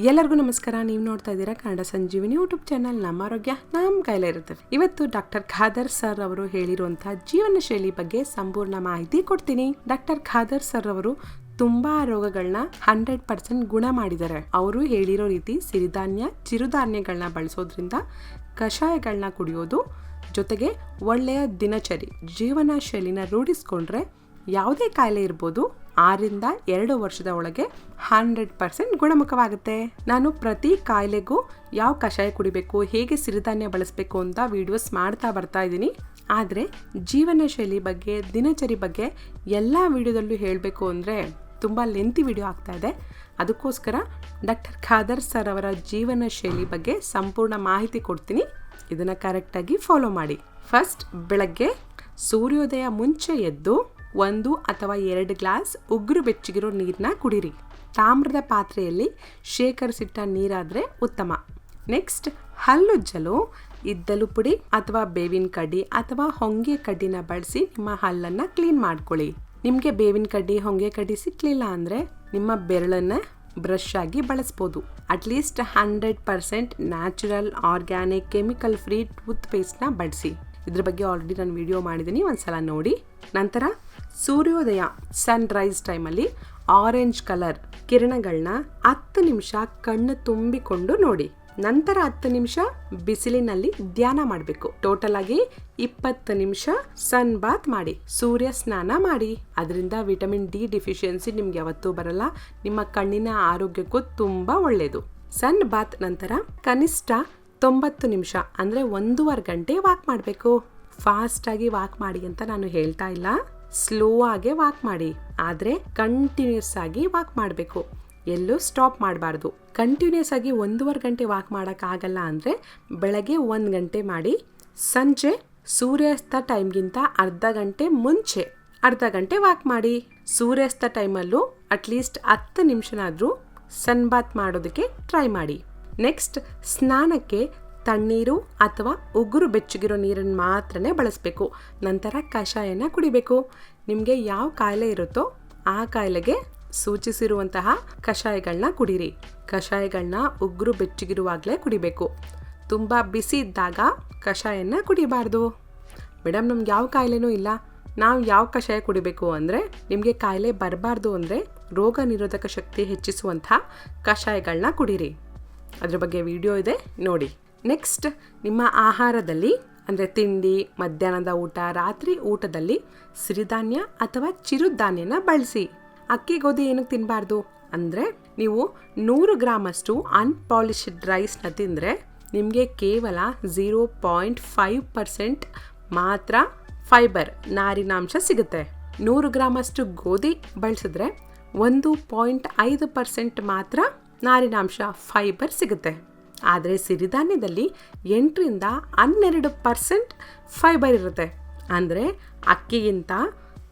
ಎಲ್ಲರಿಗೂ ನಮಸ್ಕಾರ. ನೀವು ನೋಡ್ತಾ ಇದ್ದೀರಾ ಕನ್ನಡ ಸಂಜೀವಿನಿ ಯೂಟ್ಯೂಬ್ ಚಾನಲ್. ನಮ್ಮ ಆರೋಗ್ಯ ನಮ್ಮ ಕೈಲೇ ಇರುತ್ತೆ. ಇವತ್ತು ಡಾಕ್ಟರ್ ಖಾದರ್ ಸರ್ ಅವರು ಹೇಳಿರುವಂತಹ ಜೀವನ ಶೈಲಿ ಬಗ್ಗೆ ಸಂಪೂರ್ಣ ಮಾಹಿತಿ ಕೊಡ್ತೀನಿ. ಡಾಕ್ಟರ್ ಖಾದರ್ ಸರ್ ಅವರು ತುಂಬಾ ರೋಗಗಳನ್ನ 100% ಗುಣ ಮಾಡಿದ್ದಾರೆ. ಅವರು ಹೇಳಿರೋ ರೀತಿ ಸಿರಿಧಾನ್ಯ ಚಿರುಧಾನ್ಯಗಳನ್ನ ಬಳಸೋದ್ರಿಂದ ಕಷಾಯಗಳನ್ನ ಕುಡಿಯೋದು ಜೊತೆಗೆ ಒಳ್ಳೆಯ ದಿನಚರಿ ಜೀವನ ಶೈಲಿನ ರೂಢಿಸ್ಕೊಂಡ್ರೆ ಯಾವುದೇ ಕಾಯಿಲೆ ಇರ್ಬೋದು 6ರಿಂದ 2 ವರ್ಷದ ಒಳಗೆ 100% ಗುಣಮುಖವಾಗುತ್ತೆ. ನಾನು ಪ್ರತಿ ಕಾಯಿಲೆಗೂ ಯಾವ ಕಷಾಯ ಕುಡಿಬೇಕು, ಹೇಗೆ ಸಿರಿಧಾನ್ಯ ಬಳಸಬೇಕು ಅಂತ ವಿಡಿಯೋಸ್ ಮಾಡ್ತಾ ಬರ್ತಾ ಇದ್ದೀನಿ. ಆದರೆ ಜೀವನ ಶೈಲಿ ಬಗ್ಗೆ ದಿನಚರಿ ಬಗ್ಗೆ ಎಲ್ಲ ವಿಡಿಯೋದಲ್ಲೂ ಹೇಳಬೇಕು ಅಂದರೆ ತುಂಬ ಲೆಂತಿ ವಿಡಿಯೋ ಆಗ್ತಾ ಇದೆ. ಅದಕ್ಕೋಸ್ಕರ ಡಾಕ್ಟರ್ ಖಾದರ್ ಸರ್ ಅವರ ಜೀವನ ಶೈಲಿ ಬಗ್ಗೆ ಸಂಪೂರ್ಣ ಮಾಹಿತಿ ಕೊಡ್ತೀನಿ. ಇದನ್ನು ಕರೆಕ್ಟಾಗಿ ಫಾಲೋ ಮಾಡಿ. ಫಸ್ಟ್, ಬೆಳಗ್ಗೆ ಸೂರ್ಯೋದಯ ಮುಂಚೆ ಎದ್ದು 1 ಅಥವಾ 2 ಗ್ಲಾಸ್ ಉಗುರು ಬೆಚ್ಚಗಿರೋ ನೀರನ್ನ ಕುಡೀರಿ. ತಾಮ್ರದ ಪಾತ್ರೆಯಲ್ಲಿ ಶೇಖರಿಸಿಟ್ಟ ನೀರಾದರೆ ಉತ್ತಮ. ನೆಕ್ಸ್ಟ್, ಹಲ್ಲುಜ್ಜಲು ಇದ್ದಲು ಪುಡಿ ಅಥವಾ ಬೇವಿನ ಕಡ್ಡಿ ಅಥವಾ ಹೊಂಗೆ ಕಡ್ಡಿನ ಬಳಸಿ ನಿಮ್ಮ ಹಲ್ಲನ್ನು ಕ್ಲೀನ್ ಮಾಡ್ಕೊಳ್ಳಿ. ನಿಮಗೆ ಬೇವಿನ ಕಡ್ಡಿ ಹೊಂಗೆ ಕಡ್ಡಿ ಸಿಕ್ಕಲಿಲ್ಲ ಅಂದರೆ ನಿಮ್ಮ ಬೆರಳನ್ನು ಬ್ರಷ್ ಆಗಿ ಬಳಸ್ಬೋದು. At least 100% natural organic chemical free tooth ಪೇಸ್ಟ್ನ ಬಳಸಿ. ಇದ್ರ ಬಗ್ಗೆ ಆಲ್ರೆಡಿ ನಾನು ವಿಡಿಯೋ ಮಾಡಿದ್ದೀನಿ, ಒಂದ್ಸಲ ನೋಡಿ. ನಂತರ ಸೂರ್ಯೋದಯ ಸನ್ರೈಸ್ ಟೈಮಲ್ಲಿ ಆರೆಂಜ್ ಕಲರ್ ಕಿರಣಗಳನ್ನ 10 ನಿಮಿಷ ಕಣ್ಣು ತುಂಬಿಕೊಂಡು ನೋಡಿ. ನಂತರ 10 ನಿಮಿಷ ಬಿಸಿಲಿನಲ್ಲಿ ಧ್ಯಾನ ಮಾಡಬೇಕು. ಟೋಟಲ್ ಆಗಿ 20 ನಿಮಿಷ ಸನ್ ಬಾತ್ ಮಾಡಿ, ಸೂರ್ಯ ಸ್ನಾನ ಮಾಡಿ. ಅದರಿಂದ ವಿಟಮಿನ್ ಡಿ ಡಿಫಿಷಿಯನ್ಸಿ ನಿಮ್ಗೆ ಯಾವತ್ತೂ ಬರಲ್ಲ. ನಿಮ್ಮ ಕಣ್ಣಿನ ಆರೋಗ್ಯಕ್ಕೂ ತುಂಬಾ ಒಳ್ಳೆಯದು. ಸನ್ ಬಾತ್ ನಂತರ ಕನಿಷ್ಠ 90 ನಿಮಿಷ ಅಂದರೆ 1.5 ಗಂಟೆ ವಾಕ್ ಮಾಡಬೇಕು. ಫಾಸ್ಟಾಗಿ ವಾಕ್ ಮಾಡಿ ಅಂತ ನಾನು ಹೇಳ್ತಾ ಇಲ್ಲ, ಸ್ಲೋ ಆಗಿ ವಾಕ್ ಮಾಡಿ. ಆದರೆ ಕಂಟಿನ್ಯೂಸ್ ಆಗಿ ವಾಕ್ ಮಾಡಬೇಕು, ಎಲ್ಲೂ ಸ್ಟಾಪ್ ಮಾಡಬಾರ್ದು. ಕಂಟಿನ್ಯೂಸ್ ಆಗಿ 1.5 ಗಂಟೆ ವಾಕ್ ಮಾಡೋಕ್ಕಾಗಲ್ಲ ಅಂದರೆ ಬೆಳಗ್ಗೆ 1 ಗಂಟೆ ಮಾಡಿ, ಸಂಜೆ ಸೂರ್ಯಾಸ್ತ ಟೈಮ್ಗಿಂತ ಅರ್ಧ ಗಂಟೆ ಮುಂಚೆ ಅರ್ಧ ಗಂಟೆ ವಾಕ್ ಮಾಡಿ. ಸೂರ್ಯಾಸ್ತ ಟೈಮಲ್ಲೂ ಅಟ್ಲೀಸ್ಟ್ 10 ನಿಮಿಷನಾದರೂ ಸನ್ ಬಾತ್ ಮಾಡೋದಕ್ಕೆ ಟ್ರೈ ಮಾಡಿ. ನೆಕ್ಸ್ಟ್, ಸ್ನಾನಕ್ಕೆ ತಣ್ಣೀರು ಅಥವಾ ಉಗುರು ಬೆಚ್ಚಗಿರೋ ನೀರನ್ನು ಮಾತ್ರನೇ ಬಳಸಬೇಕು. ನಂತರ ಕಷಾಯನ ಕುಡಿಬೇಕು. ನಿಮಗೆ ಯಾವ ಕಾಯಿಲೆ ಇರುತ್ತೋ ಆ ಕಾಯಿಲೆಗೆ ಸೂಚಿಸಿರುವಂತಹ ಕಷಾಯಗಳನ್ನ ಕುಡೀರಿ. ಕಷಾಯಗಳನ್ನ ಉಗುರು ಬೆಚ್ಚಗಿರುವಾಗಲೇ ಕುಡಿಬೇಕು. ತುಂಬ ಬಿಸಿ ಇದ್ದಾಗ ಕಷಾಯನ ಕುಡಿಬಾರ್ದು. ಮೇಡಮ್, ನಮ್ಗೆ ಯಾವ ಕಾಯಿಲೆನೂ ಇಲ್ಲ, ನಾವು ಯಾವ ಕಷಾಯ ಕುಡಿಬೇಕು ಅಂದರೆ, ನಿಮಗೆ ಕಾಯಿಲೆ ಬರಬಾರ್ದು ಅಂದರೆ ರೋಗ ನಿರೋಧಕ ಶಕ್ತಿ ಹೆಚ್ಚಿಸುವಂತಹ ಕಷಾಯಗಳನ್ನ ಕುಡೀರಿ. ಅದ್ರ ಬಗ್ಗೆ ವಿಡಿಯೋ ಇದೆ, ನೋಡಿ. ನೆಕ್ಸ್ಟ್, ನಿಮ್ಮ ಆಹಾರದಲ್ಲಿ ಅಂದರೆ ತಿಂಡಿ, ಮಧ್ಯಾಹ್ನದ ಊಟ, ರಾತ್ರಿ ಊಟದಲ್ಲಿ ಸಿರಿಧಾನ್ಯ ಅಥವಾ ಚಿರುಧಾನ್ಯನ ಬಳಸಿ. ಅಕ್ಕಿ ಗೋಧಿ ಏನಕ್ಕೆ ತಿನ್ನಬಾರ್ದು ಅಂದರೆ, ನೀವು 100 ಗ್ರಾಮಷ್ಟು ಅನ್ಪಾಲಿಶ್ಡ್ ರೈಸ್ನ ತಿಂದರೆ ನಿಮಗೆ ಕೇವಲ 0.5% ಮಾತ್ರ ಫೈಬರ್ ನಾರಿನಾಂಶ ಸಿಗುತ್ತೆ. 100 ಗ್ರಾಮಷ್ಟು ಗೋಧಿ ಬಳಸಿದ್ರೆ 1.5% ಮಾತ್ರ ನಾರಿನಾಂಶ ಫೈಬರ್ ಸಿಗುತ್ತೆ. ಆದರೆ ಸಿರಿಧಾನ್ಯದಲ್ಲಿ 8ರಿಂದ 12% ಫೈಬರ್ ಇರುತ್ತೆ. ಅಂದರೆ ಅಕ್ಕಿಗಿಂತ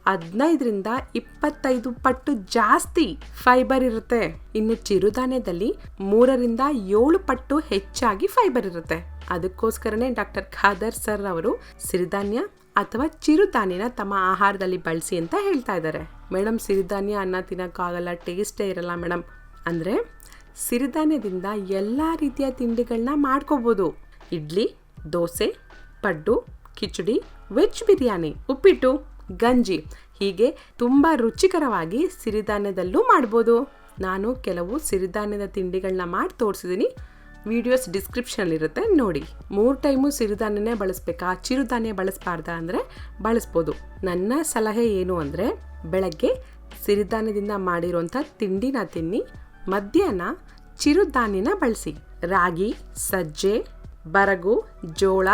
15ರಿಂದ 25 ಪಟ್ಟು ಜಾಸ್ತಿ ಫೈಬರ್ ಇರುತ್ತೆ. ಇನ್ನು ಚಿರುಧಾನ್ಯದಲ್ಲಿ 3ರಿಂದ 7 ಪಟ್ಟು ಹೆಚ್ಚಾಗಿ ಫೈಬರ್ ಇರುತ್ತೆ. ಅದಕ್ಕೋಸ್ಕರನೇ ಡಾಕ್ಟರ್ ಖಾದರ್ ಸರ್ ಅವರು ಸಿರಿಧಾನ್ಯ ಅಥವಾ ಚಿರುಧಾನ್ಯನ ತಮ್ಮ ಆಹಾರದಲ್ಲಿ ಬಳಸಿ ಅಂತ ಹೇಳ್ತಾ ಇದ್ದಾರೆ. ಮೇಡಮ್, ಸಿರಿಧಾನ್ಯ ಅನ್ನ ತಿನ್ನೋಕ್ಕಾಗಲ್ಲ, ಟೇಸ್ಟೇ ಇರಲ್ಲ ಮೇಡಮ್ ಅಂದರೆ, ಸಿರಿಧಾನ್ಯದಿಂದ ಎಲ್ಲ ರೀತಿಯ ತಿಂಡಿಗಳನ್ನ ಮಾಡ್ಕೋಬೋದು. ಇಡ್ಲಿ, ದೋಸೆ, ಪಡ್ಡು, ಕಿಚಡಿ, ವೆಜ್ ಬಿರಿಯಾನಿ, ಉಪ್ಪಿಟ್ಟು, ಗಂಜಿ, ಹೀಗೆ ತುಂಬ ರುಚಿಕರವಾಗಿ ಸಿರಿಧಾನ್ಯದಲ್ಲೂ ಮಾಡ್ಬೋದು. ನಾನು ಕೆಲವು ಸಿರಿಧಾನ್ಯದ ತಿಂಡಿಗಳನ್ನ ಮಾಡಿ ತೋರಿಸಿದ್ದೀನಿ, ವಿಡಿಯೋಸ್ ಡಿಸ್ಕ್ರಿಪ್ಷನಲ್ಲಿರುತ್ತೆ, ನೋಡಿ. 3 ಟೈಮು ಸಿರಿಧಾನ್ಯನೇ ಬಳಸಬೇಕಾ, ಚಿರುಧಾನ್ಯ ಬಳಸಬಾರ್ದಾ ಅಂದರೆ ಬಳಸ್ಬೋದು. ನನ್ನ ಸಲಹೆ ಏನು ಅಂದರೆ, ಬೆಳಗ್ಗೆ ಸಿರಿಧಾನ್ಯದಿಂದ ಮಾಡಿರೋಂಥ ತಿಂಡಿನ ತಿನ್ನಿ, ಮಧ್ಯಾಹ್ನ ಚಿರುಧಾನ್ಯನ ಬಳಸಿ. ರಾಗಿ, ಸಜ್ಜೆ, ಬರಗು, ಜೋಳ,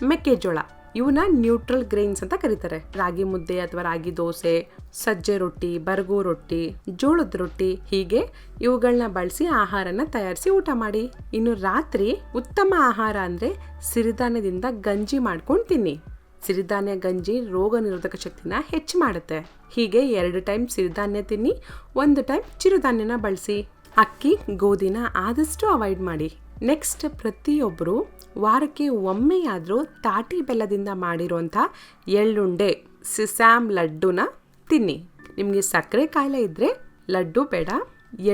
ಮೆಕ್ಕೆಜೋಳ ಇವನ್ನ ನ್ಯೂಟ್ರಲ್ ಗ್ರೈನ್ಸ್ ಅಂತ ಕರೀತಾರೆ. ರಾಗಿ ಮುದ್ದೆ ಅಥವಾ ರಾಗಿ ದೋಸೆ, ಸಜ್ಜೆ ರೊಟ್ಟಿ, ಬರಗು ರೊಟ್ಟಿ, ಜೋಳದ ರೊಟ್ಟಿ, ಹೀಗೆ ಇವುಗಳನ್ನ ಬಳಸಿ ಆಹಾರನ ತಯಾರಿಸಿ ಊಟ ಮಾಡಿ. ಇನ್ನು ರಾತ್ರಿ ಉತ್ತಮ ಆಹಾರ ಅಂದರೆ ಸಿರಿಧಾನ್ಯದಿಂದ ಗಂಜಿ ಮಾಡ್ಕೊಂಡು ತಿನ್ನಿ. ಸಿರಿಧಾನ್ಯ ಗಂಜಿ ರೋಗ ನಿರೋಧಕ ಶಕ್ತಿನ ಹೆಚ್ಚು ಮಾಡುತ್ತೆ. ಹೀಗೆ 2 ಟೈಮ್ ಸಿರಿಧಾನ್ಯ ತಿನ್ನಿ, 1 ಟೈಮ್ ಚಿರುಧಾನ್ಯನ ಬಳಸಿ. ಅಕ್ಕಿ, ಗೋಧಿನ ಆದಷ್ಟು ಅವಾಯ್ಡ್ ಮಾಡಿ. ನೆಕ್ಸ್ಟ್, ಪ್ರತಿಯೊಬ್ಬರು ವಾರಕ್ಕೆ ಒಮ್ಮೆಯಾದರೂ ತಾಟಿ ಬೆಲ್ಲದಿಂದ ಮಾಡಿರೋಂಥ ಎಳ್ಳುಂಡೆ ಸಿಸಾಮ್ ಲಡ್ಡುನ ತಿನ್ನಿ. ನಿಮಗೆ ಸಕ್ಕರೆ ಕಾಯಿಲೆ ಇದ್ದರೆ ಲಡ್ಡು ಬೇಡ,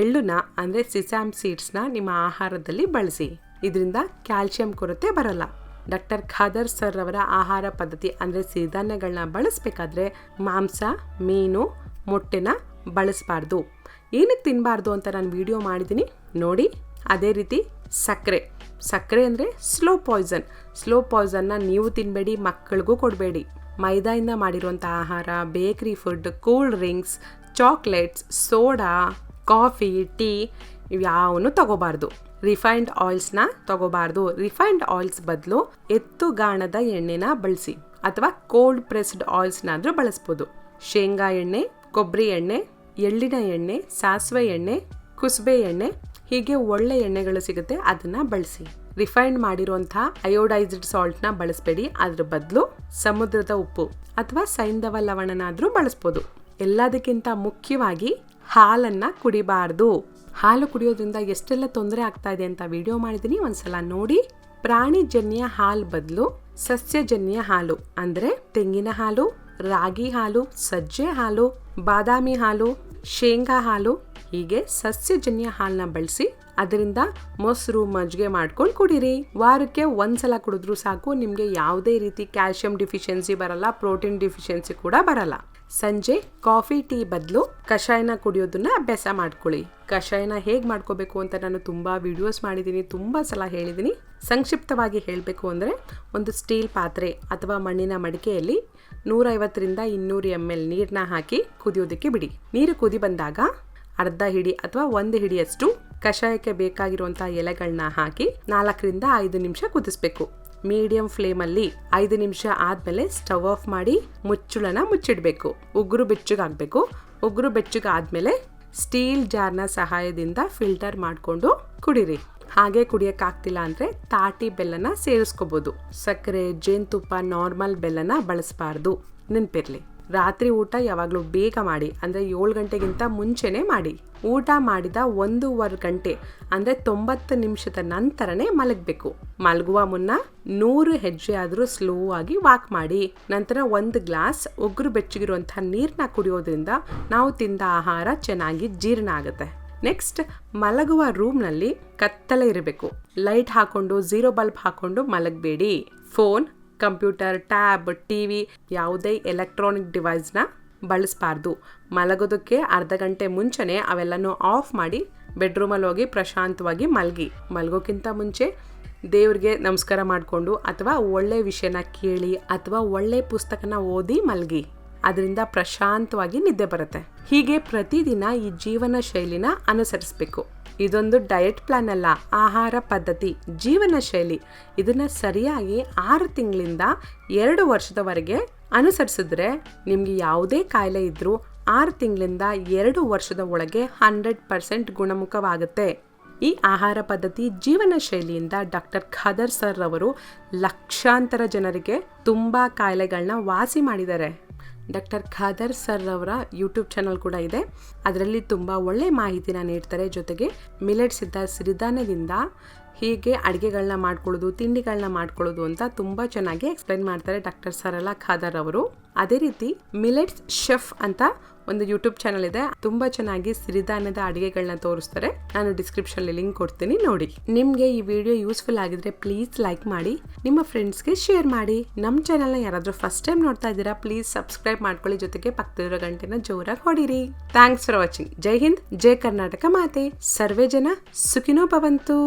ಎಳ್ಳನ್ನ ಅಂದರೆ ಸಿಸಾಮ್ ಸೀಡ್ಸ್ನ ನಿಮ್ಮ ಆಹಾರದಲ್ಲಿ ಬಳಸಿ. ಇದರಿಂದ ಕ್ಯಾಲ್ಸಿಯಂ ಕೊರತೆ ಬರಲ್ಲ. ಡಾಕ್ಟರ್ ಖಾದರ್ ಸರ್ ಅವರ ಆಹಾರ ಪದ್ಧತಿ ಅಂದರೆ ಸಿರಿಧಾನ್ಯಗಳನ್ನ ಬಳಸಬೇಕಾದ್ರೆ ಮಾಂಸ, ಮೀನು, ಮೊಟ್ಟೆನ ಬಳಸಬಾರ್ದು. ಏನಕ್ಕೆ ತಿನ್ನಬಾರ್ದು ಅಂತ ನಾನು ವಿಡಿಯೋ ಮಾಡಿದ್ದೀನಿ ನೋಡಿ. ಅದೇ ರೀತಿ ಸಕ್ಕರೆ ಅಂದರೆ ಸ್ಲೋ ಪಾಯ್ಸನ್ನ ನೀವು ತಿನ್ನಬೇಡಿ, ಮಕ್ಕಳಿಗೂ ಕೊಡಬೇಡಿ. ಮೈದಾಯಿಂದ ಮಾಡಿರುವಂಥ ಆಹಾರ, bakery food, cool drinks, chocolates, soda, coffee, tea ಇವ್ಯಾವನ್ನೂ ತಗೋಬಾರ್ದು. ರಿಫೈನ್ಡ್ ಆಯಿಲ್ಸ್ನ ತಗೋಬಾರ್ದು. ರಿಫೈನ್ಡ್ ಆಯಿಲ್ಸ್ ಬದಲು ಎತ್ತುಗಾಣದ ಎಣ್ಣೆನ ಬಳಸಿ ಅಥವಾ ಕೋಲ್ಡ್ ಪ್ರೆಸ್ಡ್ ಆಯಿಲ್ಸ್ನಾದರೂ ಬಳಸ್ಬೋದು. ಶೇಂಗಾ ಎಣ್ಣೆ, ಕೊಬ್ಬರಿ ಎಣ್ಣೆ, ಎಳ್ಳಿನ ಎಣ್ಣೆ, ಸಾಸಿವೆ ಎಣ್ಣೆ, ಕುಸುಬೆ ಎಣ್ಣೆ ಹೀಗೆ ಒಳ್ಳೆ ಎಣ್ಣೆಗಳು ಸಿಗುತ್ತೆ, ಅದನ್ನು ಬಳಸಿ. ರಿಫೈನ್ಡ್ ಮಾಡಿರುವಂಥ ಅಯೋಡೈಸ್ಡ್ ಸಾಲ್ಟ್ನ ಬಳಸಬೇಡಿ. ಅದ್ರ ಬದಲು ಸಮುದ್ರದ ಉಪ್ಪು ಅಥವಾ ಸೈಂಧವ ಲವಣನಾದರೂ ಬಳಸ್ಬೋದು. ಎಲ್ಲದಕ್ಕಿಂತ ಮುಖ್ಯವಾಗಿ ಹಾಲನ್ನು ಕುಡಿಬಾರ್ದು. ಹಾಲು ಕುಡಿಯೋದ್ರಿಂದ ಎಷ್ಟೆಲ್ಲ ತೊಂದರೆ ಆಗ್ತಾ ಇದೆ ಅಂತ ವಿಡಿಯೋ ಮಾಡಿದ್ದೀನಿ, ಒಂದ್ಸಲ ನೋಡಿ. ಪ್ರಾಣಿಜನ್ಯ ಹಾಲು ಬದಲು ಸಸ್ಯಜನ್ಯ ಹಾಲು ಅಂದರೆ ತೆಂಗಿನ ಹಾಲು, ರಾಗಿ ಹಾಲು, ಸಜ್ಜೆ ಹಾಲು, ಬಾದಾಮಿ ಹಾಲು, ಶೇಂಗಾ ಹಾಲು ಹೀಗೆ ಸಸ್ಯಜನ್ಯ ಹಾಲನ್ನ ಬಳಸಿ ಅದರಿಂದ ಮೊಸರು, ಮಜ್ಜಿಗೆ ಮಾಡ್ಕೊಂಡು ಕುಡೀರಿ. ವಾರಕ್ಕೆ ಒಂದ್ಸಲ ಕುಡಿದ್ರೂ ಸಾಕು. ನಿಮಗೆ ಯಾವುದೇ ರೀತಿ ಕ್ಯಾಲ್ಸಿಯಂ ಡಿಫಿಷಿಯನ್ಸಿ ಬರಲ್ಲ, ಪ್ರೋಟೀನ್ ಡಿಫಿಷಿಯನ್ಸಿ ಕೂಡ ಬರಲ್ಲ. ಸಂಜೆ ಕಾಫಿ, ಟೀ ಬದಲು ಕಷಾಯನ ಕುಡಿಯೋದನ್ನ ಅಭ್ಯಾಸ ಮಾಡ್ಕೊಳ್ಳಿ. ಕಷಾಯನ ಹೇಗೆ ಮಾಡ್ಕೋಬೇಕು ಅಂತ ನಾನು ತುಂಬ ವಿಡಿಯೋಸ್ ಮಾಡಿದ್ದೀನಿ, ತುಂಬ ಸಲ ಹೇಳಿದ್ದೀನಿ. ಸಂಕ್ಷಿಪ್ತವಾಗಿ ಹೇಳಬೇಕು ಅಂದರೆ ಒಂದು ಸ್ಟೀಲ್ ಪಾತ್ರೆ ಅಥವಾ ಮಣ್ಣಿನ ಮಡಿಕೆಯಲ್ಲಿ 150ರಿಂದ 200 ml ನೀರನ್ನ ಹಾಕಿ ಕುದಿಯೋದಕ್ಕೆ ಬಿಡಿ. ನೀರು ಕುದಿ ಬಂದಾಗ ಅರ್ಧ ಹಿಡಿ ಅಥವಾ 1 ಹಿಡಿಯಷ್ಟು ಕಷಾಯಕ್ಕೆ ಬೇಕಾಗಿರುವಂಥ ಎಲೆಗಳನ್ನ ಹಾಕಿ 4ರಿಂದ 5 ನಿಮಿಷ ಕುದಿಸ್ಬೇಕು. ಮೀಡಿಯಂ ಫ್ಲೇಮಲ್ಲಿ 5 ನಿಮಿಷ ಆದಮೇಲೆ ಸ್ಟವ್ ಆಫ್ ಮಾಡಿ ಮುಚ್ಚಳನ ಮುಚ್ಚಿಡಬೇಕು. ಉಗುರು ಬೆಚ್ಚಗಾಗಬೇಕು. ಉಗುರು ಬೆಚ್ಚಗಾದ್ಮೇಲೆ ಸ್ಟೀಲ್ ಜಾರ್ನ ಸಹಾಯದಿಂದ ಫಿಲ್ಟರ್ ಮಾಡಿಕೊಂಡು ಕುಡೀರಿ. ಹಾಗೆ ಕುಡಿಯೋಕ್ಕಾಗ್ತಿಲ್ಲ ಅಂದರೆ ತಾಟಿ ಬೆಲ್ಲನ ಸೇರಿಸ್ಕೋಬೋದು. ಸಕ್ಕರೆ, ಜೇನುತುಪ್ಪ, ನಾರ್ಮಲ್ ಬೆಲ್ಲನ ಬಳಸಬಾರ್ದು. ನೆನಪಿರಲಿ, ರಾತ್ರಿ ಊಟ ಯಾವಾಗಲೂ ಬೇಗ ಮಾಡಿ, ಅಂದರೆ 7 ಗಂಟೆಗಿಂತ ಮುಂಚೆನೇ ಮಾಡಿ. ಊಟ ಮಾಡಿದ 1.5 ಗಂಟೆ ಅಂದರೆ 90 ನಿಮಿಷದ ನಂತರನೇ ಮಲಗಬೇಕು. ಮಲಗುವ ಮುನ್ನ 100 ಹೆಜ್ಜೆ ಆದರೂ ಸ್ಲೋ ಆಗಿ ವಾಕ್ ಮಾಡಿ. ನಂತರ 1 ಗ್ಲಾಸ್ ಉಗುರು ಬೆಚ್ಚಗಿರುವಂಥ ನೀರನ್ನ ಕುಡಿಯೋದ್ರಿಂದ ನಾವು ತಿಂದ ಆಹಾರ ಚೆನ್ನಾಗಿ ಜೀರ್ಣ ಆಗುತ್ತೆ. ನೆಕ್ಸ್ಟ್, ಮಲಗುವ ರೂಮ್ನಲ್ಲಿ ಕತ್ತಲೆ ಇರಬೇಕು. ಲೈಟ್ ಹಾಕೊಂಡು 0 ಬಲ್ಬ್ ಹಾಕೊಂಡು ಮಲಗಬೇಡಿ. ಫೋನ್, ಕಂಪ್ಯೂಟರ್, ಟ್ಯಾಬ್, ಟಿವಿ ಯಾವುದೇ ಎಲೆಕ್ಟ್ರಾನಿಕ್ ಡಿವೈಸ್ನ ಬಳಸಬಾರ್ದು. ಮಲಗೋದಕ್ಕೆ ಅರ್ಧ ಗಂಟೆ ಮುಂಚೆನೇ ಅವೆಲ್ಲನೂ ಆಫ್ ಮಾಡಿ ಬೆಡ್ರೂಮಲ್ಲಿ ಹೋಗಿ ಪ್ರಶಾಂತವಾಗಿ ಮಲಗೋಕ್ಕಿಂತ ಮುಂಚೆ ದೇವ್ರಿಗೆ ನಮಸ್ಕಾರ ಮಾಡಿಕೊಂಡು ಅಥವಾ ಒಳ್ಳೆ ವಿಷಯನ ಕೇಳಿ ಅಥವಾ ಒಳ್ಳೆ ಪುಸ್ತಕನ ಓದಿ ಮಲಗಿ. ಅದರಿಂದ ಪ್ರಶಾಂತವಾಗಿ ನಿದ್ದೆ ಬರುತ್ತೆ. ಹೀಗೆ ಪ್ರತಿದಿನ ಈ ಜೀವನ ಶೈಲಿನ ಅನುಸರಿಸಬೇಕು. ಇದೊಂದು ಡಯಟ್ ಪ್ಲಾನ್ ಅಲ್ಲ, ಆಹಾರ ಪದ್ಧತಿ, ಜೀವನ ಶೈಲಿ. ಇದನ್ನು ಸರಿಯಾಗಿ 6 ತಿಂಗಳಿಂದ 2 ವರ್ಷದವರೆಗೆ ಅನುಸರಿಸಿದ್ರೆ ನಿಮಗೆ ಯಾವುದೇ ಕಾಯಿಲೆ ಇದ್ದರೂ 6 ತಿಂಗಳಿಂದ 2 ವರ್ಷದ ಒಳಗೆ 100% ಗುಣಮುಖವಾಗುತ್ತೆ. ಈ ಆಹಾರ ಪದ್ಧತಿ, ಜೀವನ ಶೈಲಿಯಿಂದ ಡಾಕ್ಟರ್ ಖಾದರ್ ಸರ್ ಅವರು ಲಕ್ಷಾಂತರ ಜನರಿಗೆ ತುಂಬ ಕಾಯಿಲೆಗಳನ್ನ ವಾಸಿ ಮಾಡಿದ್ದಾರೆ. ಡಾಕ್ಟರ್ ಖಾದರ್ ಸರ್ ಅವರ ಯೂಟ್ಯೂಬ್ ಚಾನಲ್ ಕೂಡ ಇದೆ. ಅದರಲ್ಲಿ ತುಂಬ ಒಳ್ಳೆ ಮಾಹಿತಿನ ನೀಡ್ತಾರೆ. ಜೊತೆಗೆ ಮಿಲೆಟ್ಸ್ ಇದ್ದ ಸಿರಿಧಾನ್ಯದಿಂದ ಹೀಗೆ ಅಡುಗೆಗಳನ್ನ ಮಾಡ್ಕೊಳ್ಳೋದು, ತಿಂಡಿಗಳನ್ನ ಮಾಡ್ಕೊಳ್ಳೋದು ಅಂತ ತುಂಬ ಚೆನ್ನಾಗಿ ಎಕ್ಸ್ಪ್ಲೈನ್ ಮಾಡ್ತಾರೆ ಡಾಕ್ಟರ್ ಸರಳ ಖಾದರ್ ಅವರು. ಅದೇ ರೀತಿ ಮಿಲೆಟ್ಸ್ ಶೆಫ್ ಅಂತ ಒಂದು ಯೂಟ್ಯೂಬ್ ಚಾನಲ್ ಇದೆ. ತುಂಬ ಚೆನ್ನಾಗಿ ಸಿರಿಧಾನ್ಯದ ಅಡುಗೆಗಳನ್ನ ತೋರಿಸ್ತಾರೆ. ನಾನು ಡಿಸ್ಕ್ರಿಪ್ಷನಲ್ಲಿ ಲಿಂಕ್ ಕೊಡ್ತೀನಿ, ನೋಡಿ. ನಿಮಗೆ ಈ ವಿಡಿಯೋ ಯೂಸ್ಫುಲ್ ಆಗಿದ್ರೆ ಪ್ಲೀಸ್ ಲೈಕ್ ಮಾಡಿ, ನಿಮ್ಮ ಫ್ರೆಂಡ್ಸ್ಗೆ ಶೇರ್ ಮಾಡಿ. ನಮ್ಮ ಚಾನಲ್ನ ಯಾರಾದರೂ ಫಸ್ಟ್ ಟೈಮ್ ನೋಡ್ತಾ ಇದ್ದೀರಾ ಪ್ಲೀಸ್ ಸಬ್ಸ್ಕ್ರೈಬ್ ಮಾಡ್ಕೊಳ್ಳಿ. ಜೊತೆಗೆ ಪಕ್ಕದಲ್ಲಿರೋ ಗಂಟೆನ ಜೋರಾಗಿ ಹೊಡೀರಿ. Thanks for watching. ಜೈ ಹಿಂದ್, ಜೈ ಕರ್ನಾಟಕ ಮಾತೆ. ಸರ್ವೇ ಜನ ಸುಖಿನೋ ಭವಂತು.